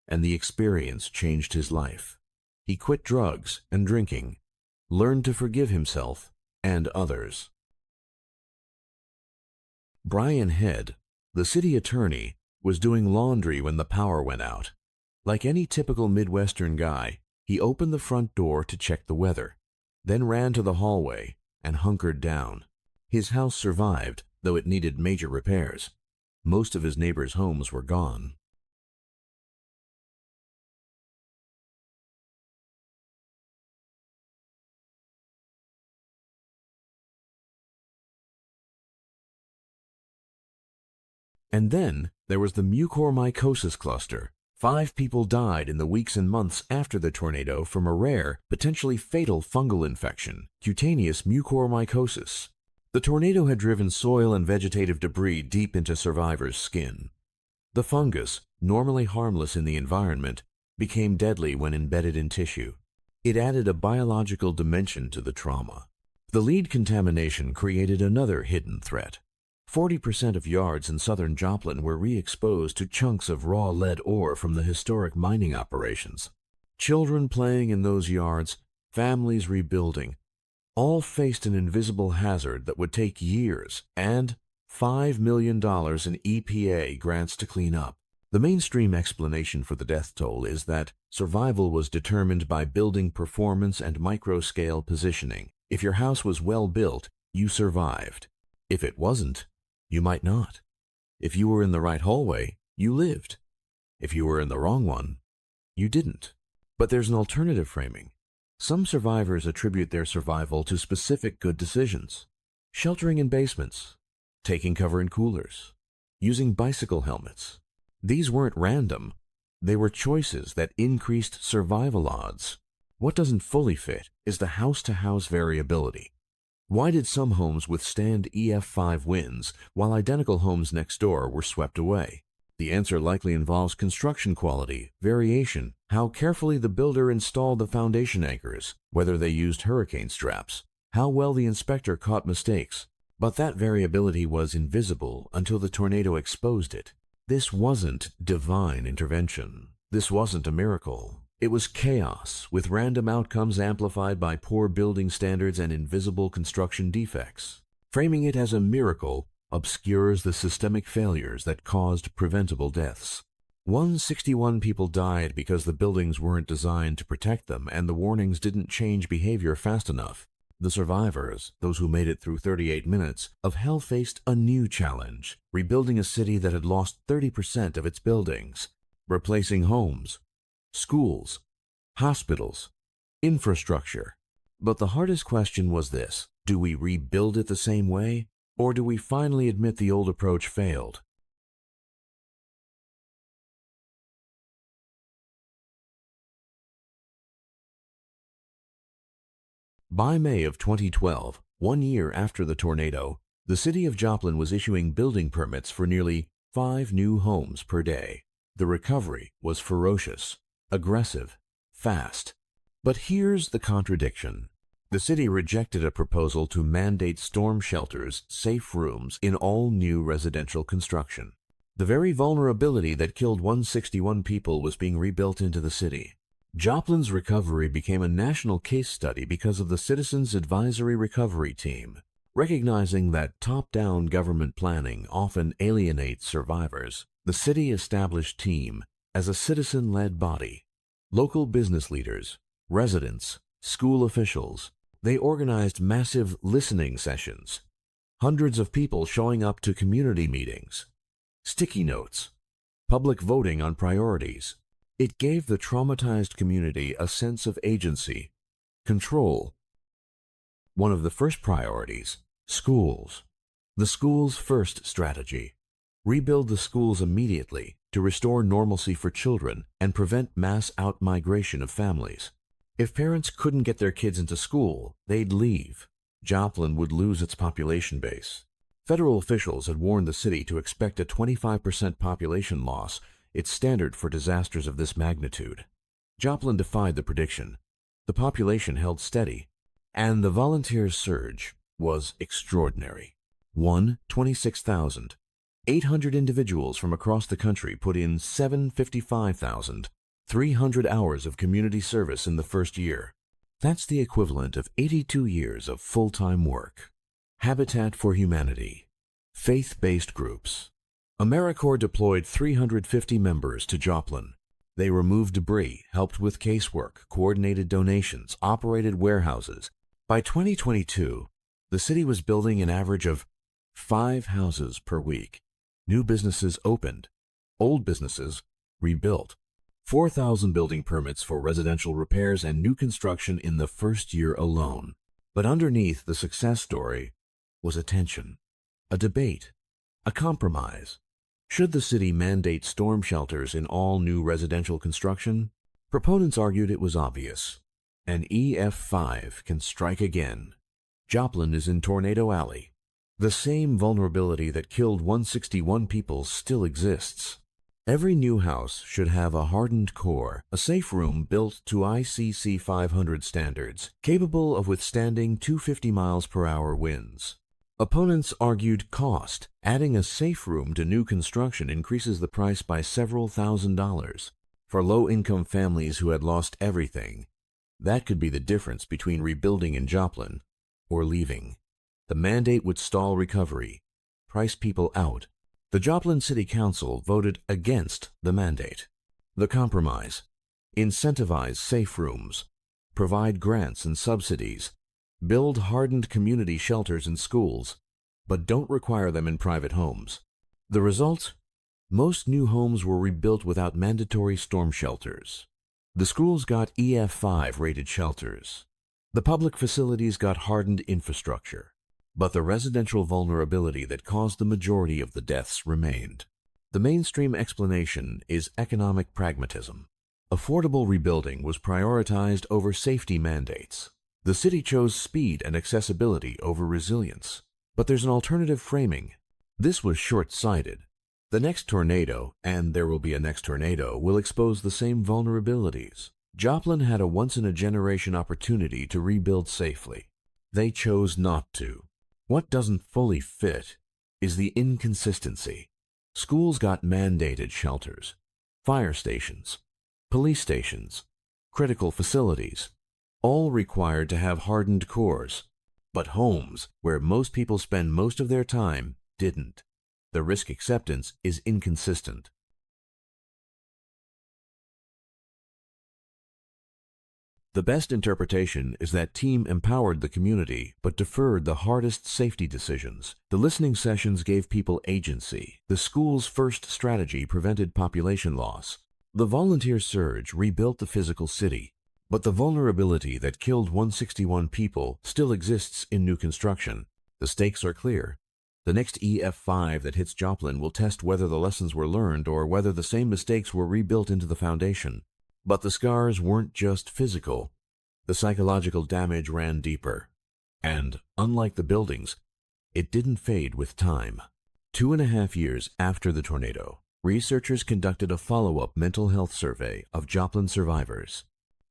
and the experience changed his life. He quit drugs and drinking, learned to forgive himself and others. Brian Head, the city attorney, was doing laundry when the power went out. Like any typical Midwestern guy, he opened the front door to check the weather, then ran to the hallway and hunkered down. His house survived, though it needed major repairs. Most of his neighbors' homes were gone. And then there was the mucormycosis cluster. 5 people died in the weeks and months after the tornado from a rare, potentially fatal fungal infection, cutaneous mucormycosis. The tornado had driven soil and vegetative debris deep into survivors' skin. The fungus, normally harmless in the environment, became deadly when embedded in tissue. It added a biological dimension to the trauma. The lead contamination created another hidden threat. 40% of yards in southern Joplin were re-exposed to chunks of raw lead ore from the historic mining operations. Children playing in those yards, families rebuilding, all faced an invisible hazard that would take years and $5 million in EPA grants to clean up. The mainstream explanation for the death toll is that survival was determined by building performance and micro-scale positioning. If your house was well built, you survived. If it wasn't, you might not. If you were in the right hallway, you lived. If you were in the wrong one, you didn't. But there's an alternative framing. Some survivors attribute their survival to specific good decisions. Sheltering in basements, taking cover in coolers, using bicycle helmets. These weren't random. They were choices that increased survival odds. What doesn't fully fit is the house-to-house variability. Why did some homes withstand EF5 winds while identical homes next door were swept away? The answer likely involves construction quality, variation, how carefully the builder installed the foundation anchors, whether they used hurricane straps, how well the inspector caught mistakes. But that variability was invisible until the tornado exposed it. This wasn't divine intervention. This wasn't a miracle. It was chaos, with random outcomes amplified by poor building standards and invisible construction defects. Framing it as a miracle obscures the systemic failures that caused preventable deaths. 161 people died because the buildings weren't designed to protect them and the warnings didn't change behavior fast enough. The survivors, those who made it through 38 minutes, of hell faced a new challenge, rebuilding a city that had lost 30% of its buildings, replacing homes, schools, hospitals, infrastructure. But the hardest question was this: do we rebuild it the same way, or do we finally admit the old approach failed? By May of 2012, 1 year after the tornado, the city of Joplin was issuing building permits for nearly 5 new homes per day. The recovery was ferocious, aggressive, fast. But here's the contradiction. The city rejected a proposal to mandate storm shelters, safe rooms, in all new residential construction. The very vulnerability that killed 161 people was being rebuilt into the city. Joplin's recovery became a national case study because of the Citizens Advisory Recovery Team. Recognizing that top-down government planning often alienates survivors, the city established TEAM as a citizen-led body. Local business leaders, residents, school officials, they organized massive listening sessions, hundreds of people showing up to community meetings, sticky notes, public voting on priorities. It gave the traumatized community a sense of agency, control. One of the first priorities, schools. The schools first strategy. Rebuild the schools immediately to restore normalcy for children and prevent mass outmigration of families. If parents couldn't get their kids into school, they'd leave. Joplin would lose its population base. Federal officials had warned the city to expect a 25% population loss, its standard for disasters of this magnitude. Joplin defied the prediction. The population held steady, and the volunteer surge was extraordinary. 26,000. 800 individuals from across the country put in 755,300 hours of community service in the first year. That's the equivalent of 82 years of full-time work. Habitat for Humanity. Faith-based groups. AmeriCorps deployed 350 members to Joplin. They removed debris, helped with casework, coordinated donations, operated warehouses. By 2022, the city was building an average of 5 houses per week. New businesses opened. Old businesses rebuilt. 4,000 building permits for residential repairs and new construction in the first year alone. But underneath the success story was a tension, a debate, a compromise. Should the city mandate storm shelters in all new residential construction? Proponents argued it was obvious. An EF5 can strike again. Joplin is in Tornado Alley. The same vulnerability that killed 161 people still exists. Every new house should have a hardened core, a safe room built to ICC 500 standards, capable of withstanding 250 miles per hour winds. Opponents argued cost. Adding a safe room to new construction increases the price by several $1,000s. For low-income families who had lost everything, that could be the difference between rebuilding in Joplin or leaving. The mandate would stall recovery, price people out. The Joplin City Council voted against the mandate. The compromise: incentivize safe rooms, provide grants and subsidies, build hardened community shelters in schools, but don't require them in private homes. The result? Most new homes were rebuilt without mandatory storm shelters. The schools got EF5 rated shelters. The public facilities got hardened infrastructure. But the residential vulnerability that caused the majority of the deaths remained. The mainstream explanation is economic pragmatism. Affordable rebuilding was prioritized over safety mandates. The city chose speed and accessibility over resilience. But there's an alternative framing. This was short-sighted. The next tornado, and there will be a next tornado, will expose the same vulnerabilities. Joplin had a once-in-a-generation opportunity to rebuild safely. They chose not to. What doesn't fully fit is the inconsistency. Schools got mandated shelters, fire stations, police stations, critical facilities, all required to have hardened cores. But homes, where most people spend most of their time, didn't. The risk acceptance is inconsistent. The best interpretation is that TEAM empowered the community but deferred the hardest safety decisions. The listening sessions gave people agency. The school's first strategy prevented population loss. The volunteer surge rebuilt the physical city. But the vulnerability that killed 161 people still exists in new construction. The stakes are clear. The next EF5 that hits Joplin will test whether the lessons were learned or whether the same mistakes were rebuilt into the foundation. But the scars weren't just physical. The psychological damage ran deeper. And, unlike the buildings, it didn't fade with time. 2.5 years after the tornado, researchers conducted a follow-up mental health survey of Joplin survivors.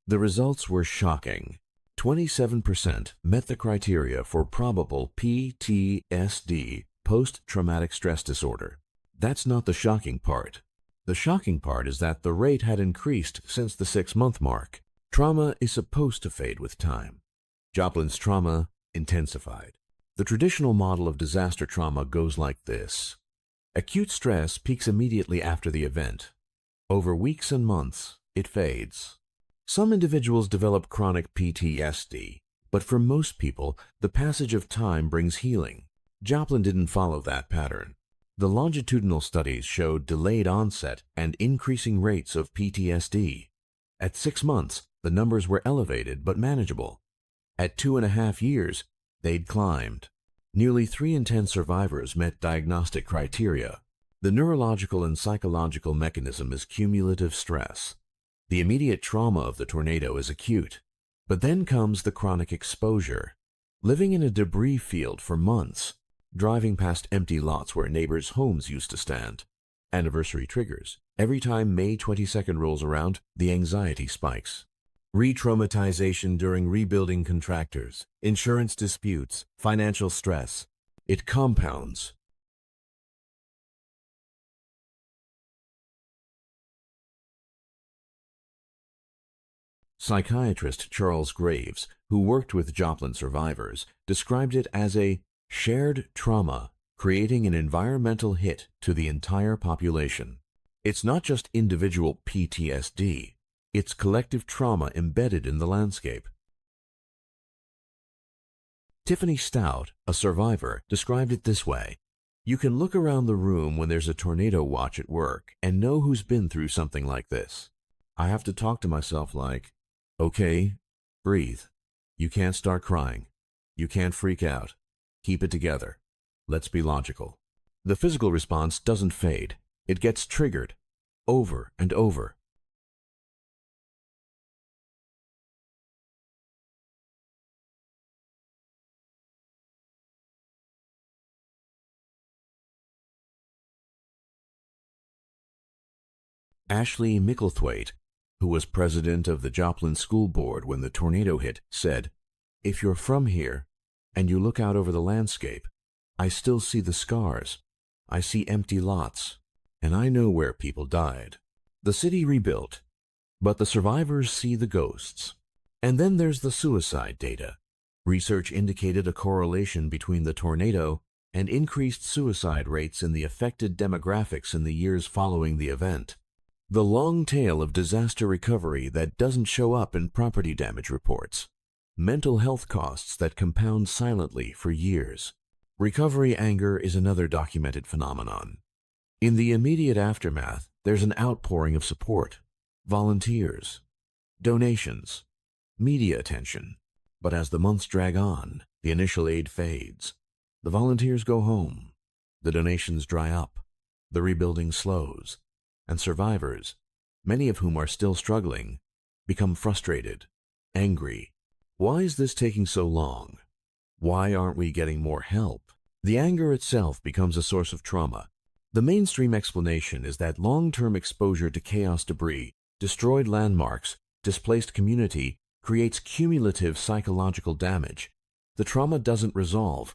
The results were shocking. 27% met the criteria for probable PTSD, post-traumatic stress disorder. That's not the shocking part. The shocking part is that the rate had increased since the 6-month mark. Trauma is supposed to fade with time. Joplin's trauma intensified. The traditional model of disaster trauma goes like this. Acute stress peaks immediately after the event. Over weeks and months, it fades. Some individuals develop chronic PTSD, but for most people, the passage of time brings healing. Joplin didn't follow that pattern. The longitudinal studies showed delayed onset and increasing rates of PTSD. At 6 months, the numbers were elevated but manageable. At 2.5 years, they'd climbed. Nearly 3 in 10 survivors met diagnostic criteria. The neurological and psychological mechanism is cumulative stress. The immediate trauma of the tornado is acute, but then comes the chronic exposure. Living in a debris field for months, driving past empty lots where neighbors' homes used to stand. Anniversary triggers. Every time May 22nd rolls around, the anxiety spikes. Re-traumatization during rebuilding contractors, insurance disputes, financial stress. It compounds. Psychiatrist Charles Graves, who worked with Joplin survivors, described it as a shared trauma, creating an environmental hit to the entire population. It's not just individual PTSD, it's collective trauma embedded in the landscape. Tiffany Stout, a survivor, described it this way. You can look around the room when there's a tornado watch at work and know who's been through something like this. I have to talk to myself like, okay, breathe. You can't start crying. You can't freak out. Keep it together. Let's be logical. The physical response doesn't fade. It gets triggered over and over. Ashley Micklethwaite, who was president of the Joplin School Board when the tornado hit, said, "If you're from here and you look out over the landscape, I still see the scars. I see empty lots, and I know where people died." The city rebuilt, but the survivors see the ghosts. And then there's the suicide data. Research indicated a correlation between the tornado and increased suicide rates in the affected demographics in the years following the event. The long tail of disaster recovery that doesn't show up in property damage reports. Mental health costs that compound silently for years. Recovery anger is another documented phenomenon. In the immediate aftermath, there's an outpouring of support, volunteers, donations, media attention. But as the months drag on, the initial aid fades. The volunteers go home, the donations dry up, the rebuilding slows, and survivors, many of whom are still struggling, become frustrated, angry. Why is this taking so long? Why aren't we getting more help? The anger itself becomes a source of trauma. The mainstream explanation is that long-term exposure to chaos debris, destroyed landmarks, displaced community, creates cumulative psychological damage. The trauma doesn't resolve,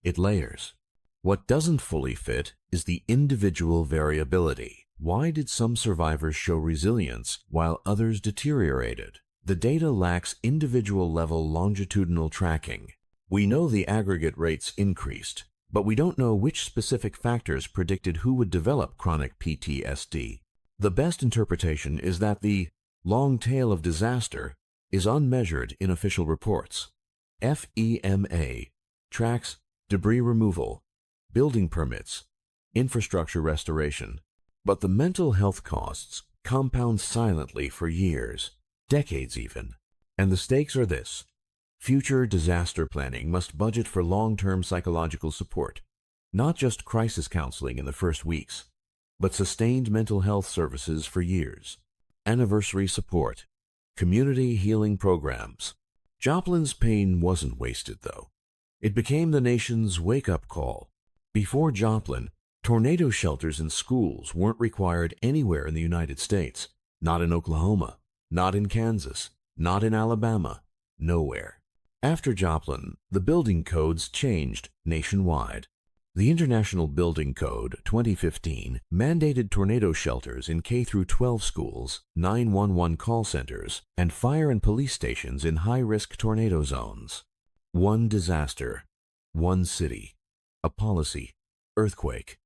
it layers. What doesn't fully fit is the individual variability. Why did some survivors show resilience while others deteriorated? The data lacks individual-level longitudinal tracking. We know the aggregate rates increased, but we don't know which specific factors predicted who would develop chronic PTSD. The best interpretation is that the long tail of disaster is unmeasured in official reports. FEMA tracks debris removal, building permits, infrastructure restoration, but the mental health costs compound silently for years, decades even. And the stakes are this. Future disaster planning must budget for long-term psychological support, not just crisis counseling in the first weeks, but sustained mental health services for years, anniversary support, community healing programs, Joplin's pain wasn't wasted, though. It became the nation's wake-up call. Before Joplin, tornado shelters in schools weren't required anywhere in the United States. Not in Oklahoma, not in Kansas, not in Alabama, nowhere. After Joplin, the building codes changed nationwide. The International Building Code 2015 mandated tornado shelters in K-12 schools, 911 call centers, and fire and police stations in high-risk tornado zones. One disaster, one city, a policy, earthquake.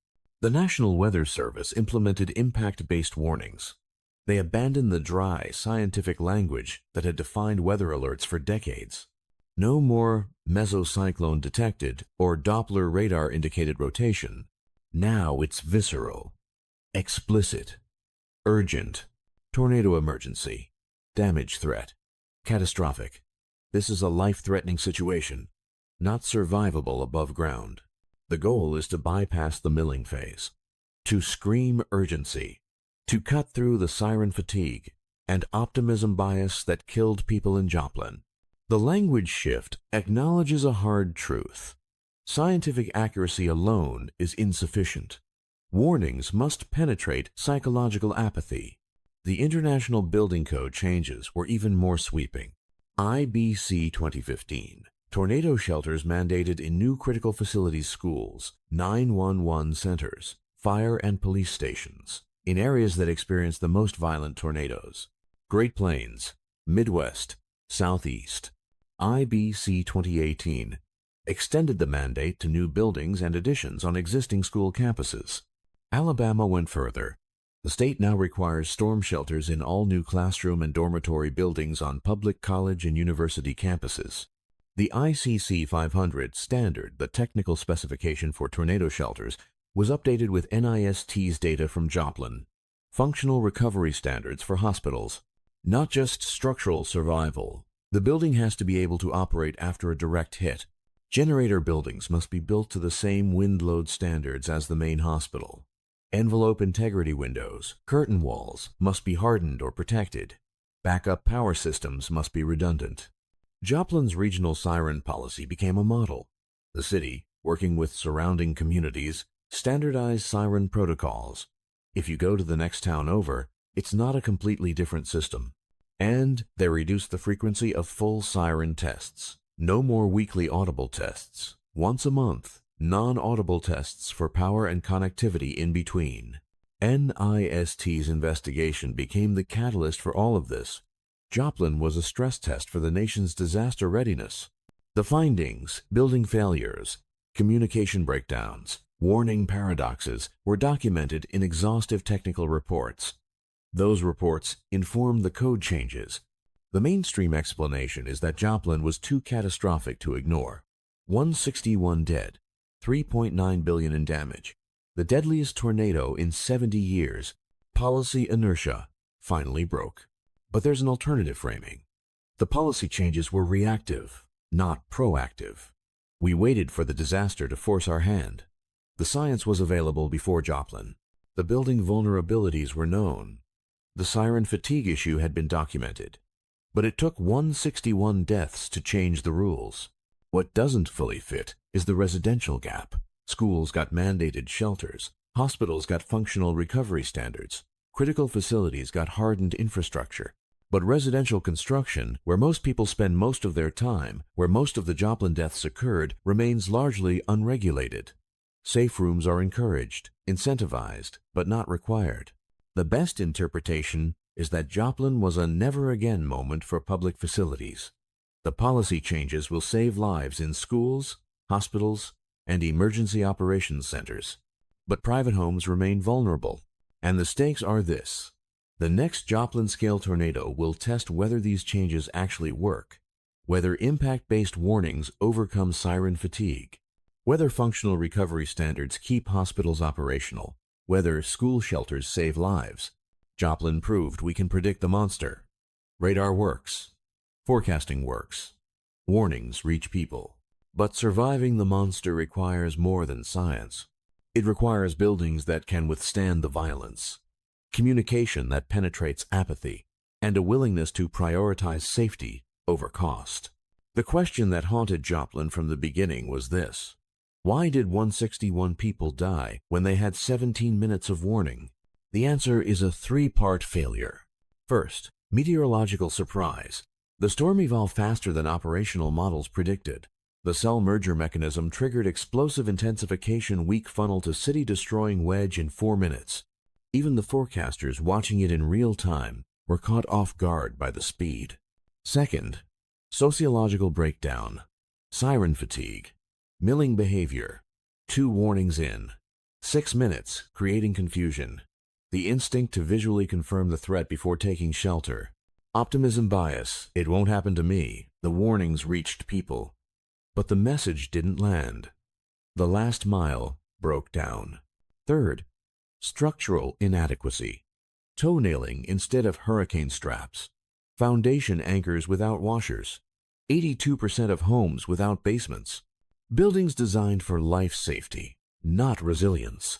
The National Weather Service implemented impact-based warnings. They abandoned the dry, scientific language that had defined weather alerts for decades. No more mesocyclone detected or Doppler radar indicated rotation. Now it's visceral, explicit, urgent, tornado emergency, damage threat, catastrophic. This is a life-threatening situation, not survivable above ground. The goal is to bypass the milling phase, to scream urgency, to cut through the siren fatigue and optimism bias that killed people in Joplin. The language shift acknowledges a hard truth. Scientific accuracy alone is insufficient. Warnings must penetrate psychological apathy. The International Building Code changes were even more sweeping. IBC 2015. Tornado shelters mandated in new critical facilities schools, 911 centers, fire and police stations, in areas that experience the most violent tornadoes. Great Plains, Midwest, Southeast. IBC 2018 extended the mandate to new buildings and additions on existing school campuses. Alabama went further. The state now requires storm shelters in all new classroom and dormitory buildings on public college and university campuses. The ICC 500 standard, the technical specification for tornado shelters, was updated with NIST's data from Joplin. Functional recovery standards for hospitals. Not just structural survival. The building has to be able to operate after a direct hit. Generator buildings must be built to the same wind load standards as the main hospital. Envelope integrity windows, curtain walls must be hardened or protected. Backup power systems must be redundant. Joplin's regional siren policy became a model. The city, working with surrounding communities, standardized siren protocols. If you go to the next town over, it's not a completely different system. And they reduced the frequency of full siren tests. No more weekly audible tests. Once a month, non-audible tests for power and connectivity in between. NIST's investigation became the catalyst for all of this. Joplin was a stress test for the nation's disaster readiness. The findings, building failures, communication breakdowns, warning paradoxes were documented in exhaustive technical reports. Those reports informed the code changes. The mainstream explanation is that Joplin was too catastrophic to ignore. 161 dead, $3.9 billion in damage, the deadliest tornado in 70 years. Policy inertia finally broke. But there's an alternative framing. The policy changes were reactive, not proactive. We waited for the disaster to force our hand. The science was available before Joplin. The building vulnerabilities were known. The siren fatigue issue had been documented. But it took 161 deaths to change the rules. What doesn't fully fit is the residential gap. Schools got mandated shelters. Hospitals got functional recovery standards. Critical facilities got hardened infrastructure. But residential construction, where most people spend most of their time, where most of the Joplin deaths occurred, remains largely unregulated. Safe rooms are encouraged, incentivized, but not required. The best interpretation is that Joplin was a never-again moment for public facilities. The policy changes will save lives in schools, hospitals, and emergency operations centers. But private homes remain vulnerable, and the stakes are this. The next Joplin-scale tornado will test whether these changes actually work, whether impact-based warnings overcome siren fatigue, whether functional recovery standards keep hospitals operational, whether school shelters save lives. Joplin proved we can predict the monster. Radar works. Forecasting works. Warnings reach people. But surviving the monster requires more than science. It requires buildings that can withstand the violence, communication that penetrates apathy, and a willingness to prioritize safety over cost. The question that haunted Joplin from the beginning was this: why did 161 people die when they had 17 minutes of warning? The answer is a three-part failure. First, meteorological surprise. The storm evolved faster than operational models predicted. The cell merger mechanism triggered explosive intensification weak funnel to city-destroying wedge in 4 minutes. Even the forecasters watching it in real time were caught off guard by the speed. Second, sociological breakdown, siren fatigue, milling behavior, 2 warnings in, 6 minutes, creating confusion, the instinct to visually confirm the threat before taking shelter, optimism bias, it won't happen to me, the warnings reached people. But the message didn't land. The last mile broke down. Third, structural inadequacy, toe-nailing instead of hurricane straps, foundation anchors without washers, 82% of homes without basements, buildings designed for life safety, not resilience,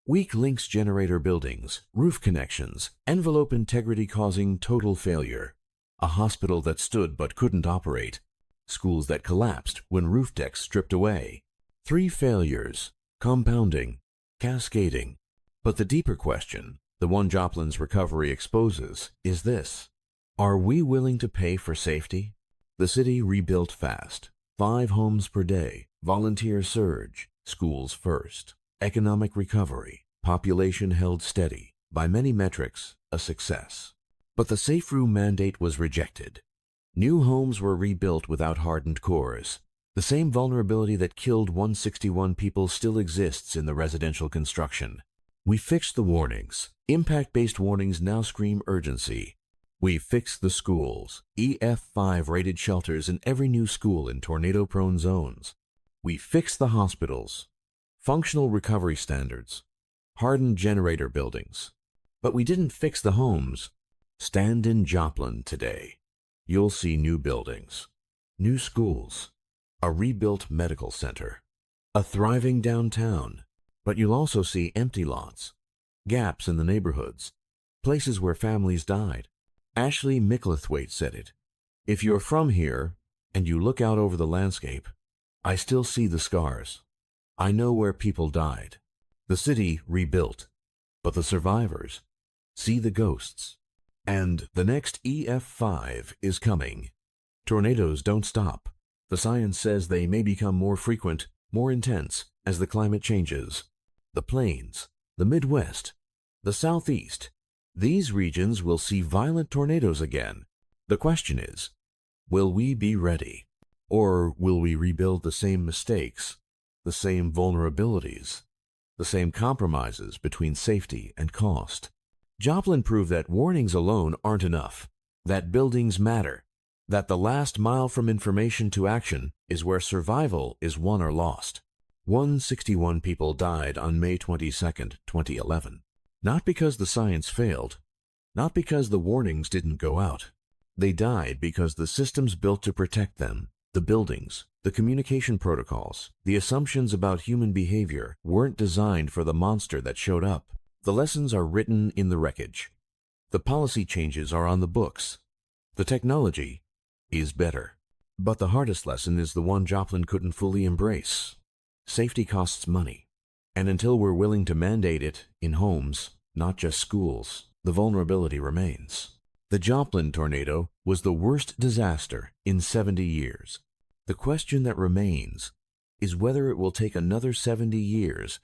weak links generator buildings, roof connections, envelope integrity causing total failure, a hospital that stood but couldn't operate, schools that collapsed when roof decks stripped away. 3 failures, compounding, cascading. But the deeper question, the one Joplin's recovery exposes, is this: are we willing to pay for safety? The city rebuilt fast. 5 homes per day, volunteer surge, schools first, economic recovery, population held steady, by many metrics, a success. But the safe room mandate was rejected. New homes were rebuilt without hardened cores. The same vulnerability that killed 161 people still exists in the residential construction. We fixed the warnings. Impact-based warnings now scream urgency. We fixed the schools. EF5 rated shelters in every new school in tornado-prone zones. We fixed the hospitals. Functional recovery standards. Hardened generator buildings. But we didn't fix the homes. Stand in Joplin today. You'll see new buildings, new schools, a rebuilt medical center, a thriving downtown. But you'll also see empty lots, gaps in the neighborhoods, places where families died. Ashley Micklethwaite said it. If you're from here and you look out over the landscape, I still see the scars. I know where people died. The city rebuilt, but the survivors see the ghosts. And the next EF5 is coming. Tornadoes don't stop. The science says they may become more frequent, more intense as the climate changes. The plains, the Midwest, the Southeast, these regions will see violent tornadoes again. The question is, will we be ready? Or will we rebuild the same mistakes, the same vulnerabilities, the same compromises between safety and cost? Joplin proved that warnings alone aren't enough, that buildings matter, that the last mile from information to action is where survival is won or lost. 161 people died on May 22, 2011. Not because the science failed, not because the warnings didn't go out. They died because the systems built to protect them, the buildings, the communication protocols, the assumptions about human behavior weren't designed for the monster that showed up. The lessons are written in the wreckage. The policy changes are on the books. The technology is better. But the hardest lesson is the one Joplin couldn't fully embrace. Safety costs money. And until we're willing to mandate it in homes, not just schools, the vulnerability remains. The Joplin tornado was the worst disaster in 70 years. The question that remains is whether it will take another 70 years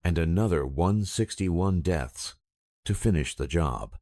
and another 161 deaths to finish the job.